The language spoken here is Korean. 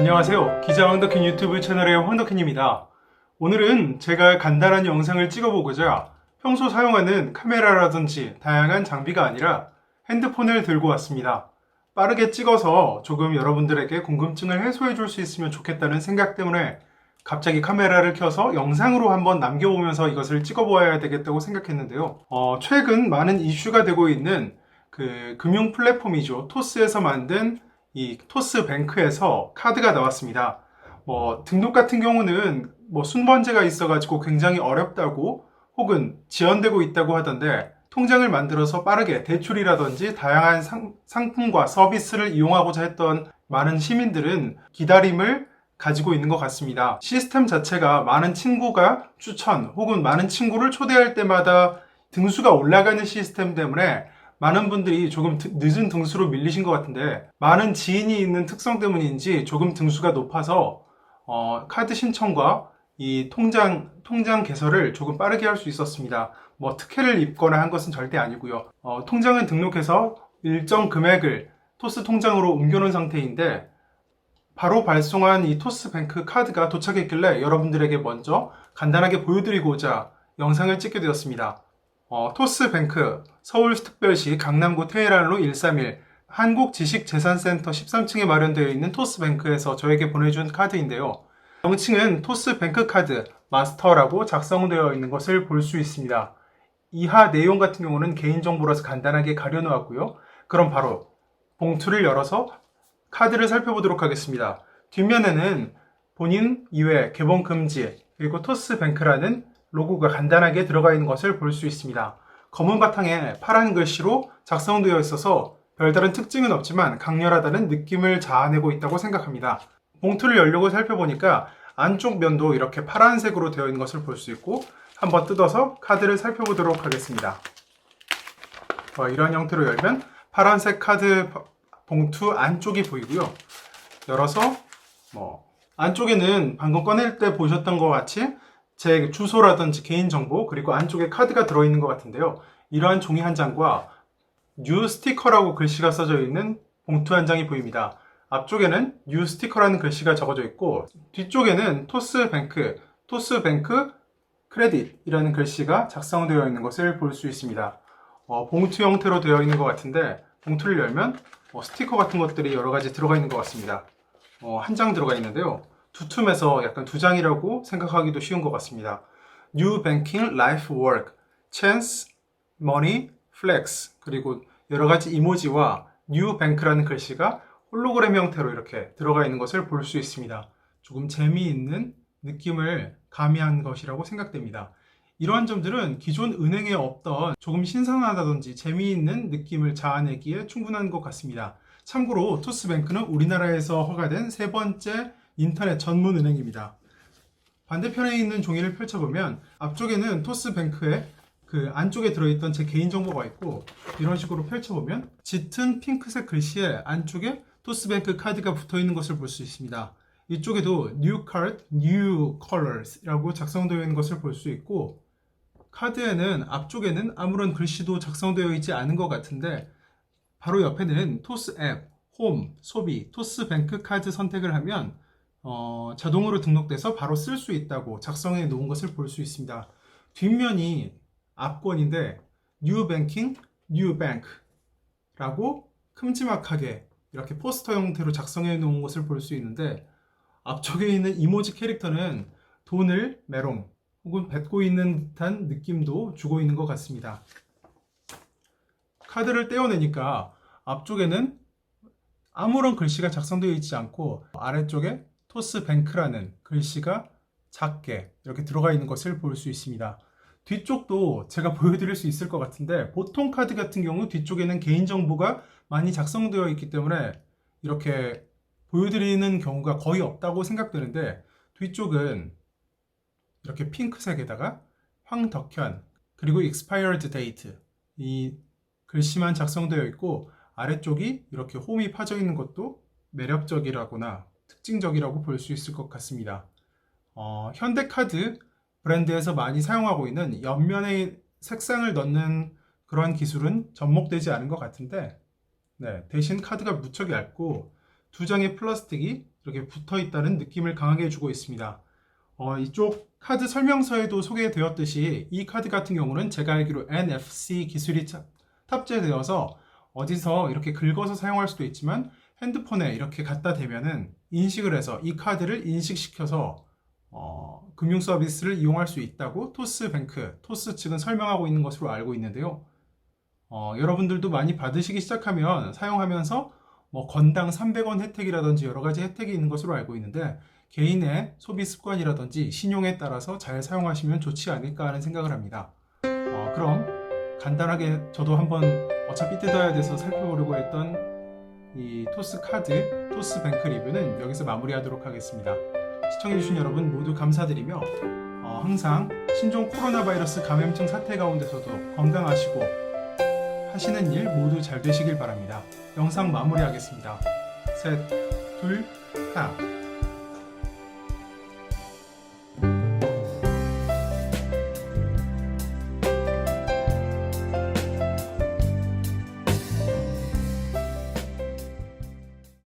안녕하세요. 기자 황덕현 유튜브 채널의 황덕현입니다. 오늘은 제가 간단한 영상을 찍어보고자 평소 사용하는 카메라라든지 다양한 장비가 아니라 핸드폰을 들고 왔습니다. 빠르게 찍어서 조금 여러분들에게 궁금증을 해소해 줄 수 있으면 좋겠다는 생각 때문에 갑자기 카메라를 켜서 영상으로 한번 남겨보면서 이것을 찍어보아야 되겠다고 생각했는데요. 최근 많은 이슈가 되고 있는 그 금융 플랫폼이죠. 토스에서 만든 이 토스뱅크에서 카드가 나왔습니다. 등록 같은 경우는 순번제가 있어가지고 굉장히 어렵다고 혹은 지연되고 있다고 하던데 통장을 만들어서 빠르게 대출이라든지 다양한 상품과 서비스를 이용하고자 했던 많은 시민들은 기다림을 가지고 있는 것 같습니다. 시스템 자체가 많은 친구가 추천 혹은 많은 친구를 초대할 때마다 등수가 올라가는 시스템 때문에 많은 분들이 조금 늦은 등수로 밀리신 것 같은데 많은 지인이 있는 특성 때문인지 조금 등수가 높아서 카드 신청과 이 통장 개설을 조금 빠르게 할 수 있었습니다. 특혜를 입거나 한 것은 절대 아니고요. 통장은 등록해서 일정 금액을 토스 통장으로 옮겨놓은 상태인데 바로 발송한 이 토스뱅크 카드가 도착했길래 여러분들에게 먼저 간단하게 보여드리고자 영상을 찍게 되었습니다. 토스뱅크 서울특별시 강남구 테헤란로 131 한국지식재산센터 13층에 마련되어 있는 토스뱅크에서 저에게 보내준 카드인데요. 명칭은 토스뱅크 카드 마스터라고 작성되어 있는 것을 볼 수 있습니다. 이하 내용 같은 경우는 개인정보라서 간단하게 가려놓았고요. 그럼 바로 봉투를 열어서 카드를 살펴보도록 하겠습니다. 뒷면에는 본인 이외 개봉 금지 그리고 토스뱅크라는 로고가 간단하게 들어가 있는 것을 볼 수 있습니다. 검은 바탕에 파란 글씨로 작성되어 있어서 별다른 특징은 없지만 강렬하다는 느낌을 자아내고 있다고 생각합니다. 봉투를 열려고 살펴보니까 안쪽 면도 이렇게 파란색으로 되어 있는 것을 볼 수 있고 한번 뜯어서 카드를 살펴보도록 하겠습니다. 이런 형태로 열면 파란색 카드 봉투 안쪽이 보이고요. 열어서 안쪽에는 방금 꺼낼 때 보셨던 것 같이 제 주소라든지 개인정보 그리고 안쪽에 카드가 들어있는 것 같은데요. 이러한 종이 한 장과 뉴 스티커라고 글씨가 써져 있는 봉투 한 장이 보입니다. 앞쪽에는 뉴 스티커라는 글씨가 적어져 있고 뒤쪽에는 토스뱅크 크레딧이라는 글씨가 작성되어 있는 것을 볼 수 있습니다. 봉투 형태로 되어 있는 것 같은데 봉투를 열면 스티커 같은 것들이 여러 가지 들어가 있는 것 같습니다. 한 장 들어가 있는데요. 두툼해서 약간 두 장이라고 생각하기도 쉬운 것 같습니다. New Banking Life Work, Chance, Money, Flex 그리고 여러 가지 이모지와 New Bank라는 글씨가 홀로그램 형태로 이렇게 들어가 있는 것을 볼 수 있습니다. 조금 재미있는 느낌을 가미한 것이라고 생각됩니다. 이러한 점들은 기존 은행에 없던 조금 신선하다든지 재미있는 느낌을 자아내기에 충분한 것 같습니다. 참고로 토스뱅크는 우리나라에서 허가된 세 번째 인터넷 전문 은행입니다. 반대편에 있는 종이를 펼쳐보면 앞쪽에는 토스뱅크의 그 안쪽에 들어있던 제 개인정보가 있고 이런 식으로 펼쳐보면 짙은 핑크색 글씨에 안쪽에 토스뱅크 카드가 붙어있는 것을 볼 수 있습니다. 이쪽에도 New Card, New Colors라고 작성되어 있는 것을 볼 수 있고 카드에는 앞쪽에는 아무런 글씨도 작성되어 있지 않은 것 같은데 바로 옆에는 토스 앱, 홈, 소비, 토스뱅크 카드 선택을 하면 자동으로 등록돼서 바로 쓸 수 있다고 작성해 놓은 것을 볼 수 있습니다. 뒷면이 앞권인데 New Banking, New Bank 라고 큼지막하게 이렇게 포스터 형태로 작성해 놓은 것을 볼 수 있는데 앞쪽에 있는 이모지 캐릭터는 돈을 메롱 혹은 뱉고 있는 듯한 느낌도 주고 있는 것 같습니다. 카드를 떼어내니까 앞쪽에는 아무런 글씨가 작성되어 있지 않고 아래쪽에 토스뱅크라는 글씨가 작게 이렇게 들어가 있는 것을 볼 수 있습니다. 뒤쪽도 제가 보여드릴 수 있을 것 같은데 보통 카드 같은 경우 뒤쪽에는 개인정보가 많이 작성되어 있기 때문에 이렇게 보여드리는 경우가 거의 없다고 생각되는데 뒤쪽은 이렇게 핑크색에다가 황덕현 그리고 expired date 이 글씨만 작성되어 있고 아래쪽이 이렇게 홈이 파져 있는 것도 매력적이라거나 특징적이라고 볼 수 있을 것 같습니다. 현대카드 브랜드에서 많이 사용하고 있는 옆면에 색상을 넣는 그러한 기술은 접목되지 않은 것 같은데 대신 카드가 무척 얇고 두 장의 플라스틱이 이렇게 붙어 있다는 느낌을 강하게 주고 있습니다. 이쪽 카드 설명서에도 소개되었듯이 이 카드 같은 경우는 제가 알기로 NFC 기술이 탑재되어서 어디서 이렇게 긁어서 사용할 수도 있지만 핸드폰에 이렇게 갖다 대면은 인식을 해서 이 카드를 인식시켜서 금융 서비스를 이용할 수 있다고 토스뱅크, 토스 측은 설명하고 있는 것으로 알고 있는데요. 여러분들도 많이 받으시기 시작하면 사용하면서 뭐 건당 300원 혜택이라든지 여러 가지 혜택이 있는 것으로 알고 있는데 개인의 소비 습관이라든지 신용에 따라서 잘 사용하시면 좋지 않을까 하는 생각을 합니다. 그럼 간단하게 저도 한번 어차피 뜯어야 돼서 살펴보려고 했던 이 토스 카드, 토스뱅크 리뷰는 여기서 마무리하도록 하겠습니다. 시청해주신 여러분 모두 감사드리며 항상 신종 코로나 바이러스 감염증 사태 가운데서도 건강하시고 하시는 일 모두 잘 되시길 바랍니다. 영상 마무리하겠습니다. 셋, 둘, 하나.